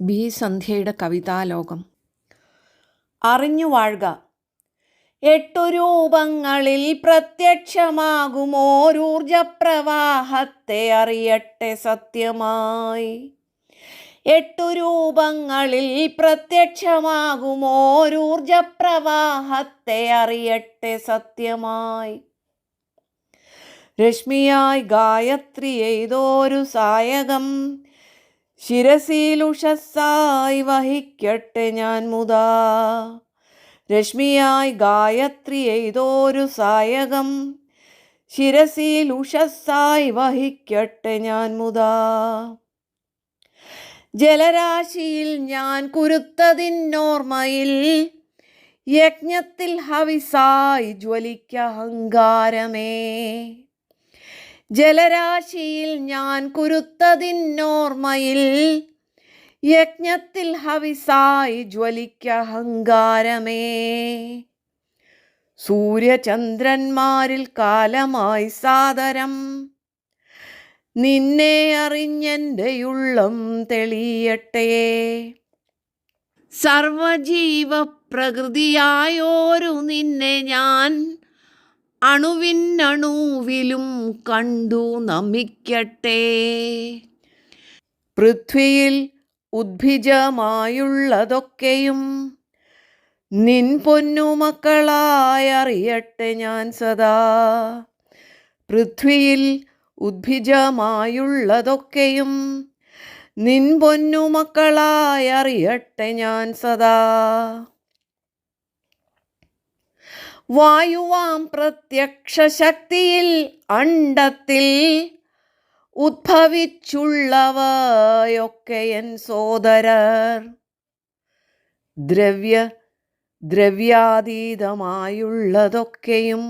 B സന്ധ്യയുടെ കവിതാലോകം. അറിഞ്ഞു വാഴുക. 8 രൂപങ്ങളിൽ പ്രത്യക്ഷമാകുമോരൂർജപ്രവാഹത്തെ അറിയട്ടെ സത്യമായി. 8 രൂപങ്ങളിൽ പ്രത്യക്ഷമാകുമോരൂർജപ്രവാഹത്തെ അറിയട്ടെ സത്യമായി. രശ്മിയായി ഗായത്രി എയ്തൊരു സായകം ശിരസിലുഷസ്സായി വഹിക്കട്ടെ ഞാൻ മുതാ. രശ്മിയായി ഗായത്രി എയ്തൊരു സായകം ശിരസിലുഷസ്സായി വഹിക്കട്ടെ ഞാൻ മുതാ. ജലരാശിയിൽ ഞാൻ കുരുത്തതിന്നോർമ്മയിൽ യജ്ഞത്തിൽ ഹവിസായി ജ്വലിക്ക അഹങ്കാരമേ. ജലരാശിയിൽ ഞാൻ കുരുത്തതിന്നോർമ്മയിൽ യജ്ഞത്തിൽ ഹവിസായി ജ്വലിക്ക അഹങ്കാരമേ. സൂര്യചന്ദ്രന്മാരിൽ കാലമായി സാദരം നിന്നെ അറിഞ്ഞെൻ്റെയുള്ളം തെളിയട്ടെ. സർവജീവ പ്രകൃതിയായോരു നിന്നെ ഞാൻ അണുവിനണുവിലും കണ്ടു നമിക്കട്ടെ. പൃഥ്വിയിൽ ഉദ്ഭിജമായുള്ളതൊക്കെയും നിൻ പൊന്നുമക്കളായറിയട്ടെ ഞാൻ സദാ. പൃഥ്വിയിൽ ഉദ്ഭിജമായുള്ളതൊക്കെയും നിൻ പൊന്നുമക്കളായറിയട്ടെ ഞാൻ സദാ. വായുവാം പ്രത്യക്ഷ ശക്തിയിൽ അണ്ഡത്തിൽ ഉദ്ഭവിച്ചുള്ളവയൊക്കെ എൻ സോദരർ. ദ്രവ്യാതീതമായുള്ളതൊക്കെയും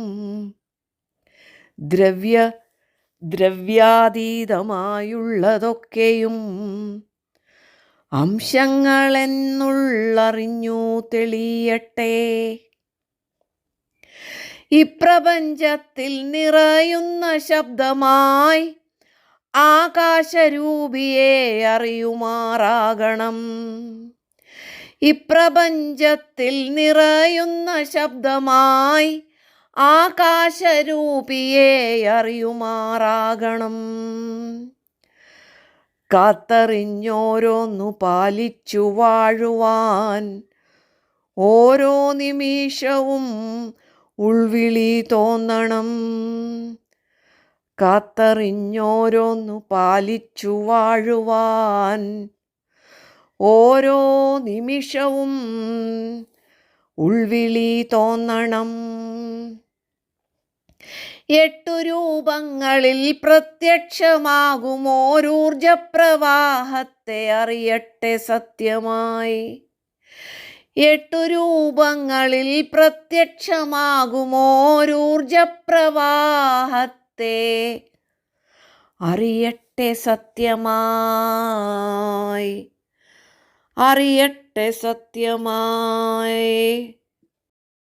ദ്രവ്യാതീതമായുള്ളതൊക്കെയും അംശങ്ങളെന്നുള്ളറിഞ്ഞു തെളിയട്ടെ. ഇപ്രപഞ്ചത്തിൽ നിറയുന്ന ശബ്ദമായി ആകാശരൂപിയെ അറിയുമാറാകണം. ഇപ്രപഞ്ചത്തിൽ നിറയുന്ന ശബ്ദമായി ആകാശരൂപിയെ അറിയുമാറാകണം. കാത്തറിഞ്ഞോരോന്നു പാലിച്ചു വാഴുവാൻ ഓരോ നിമിഷവും ഉൾവിളി തോന്നണം. കാത്തറിഞ്ഞോരോന്നു പാലിച്ചു വാഴുവാൻ ഓരോ നിമിഷവും ഉൾവിളി തോന്നണം. 8 രൂപങ്ങളിൽ പ്രത്യക്ഷമാകുമോരൂർജപ്രവാഹത്തെ അറിയട്ടെ സത്യമായി. 8 രൂപങ്ങളിൽ പ്രത്യക്ഷമാകുമോരൂർജപ്രവാഹത്തെ അറിയട്ടെ സത്യമായി. അറിയട്ടെ സത്യമായി.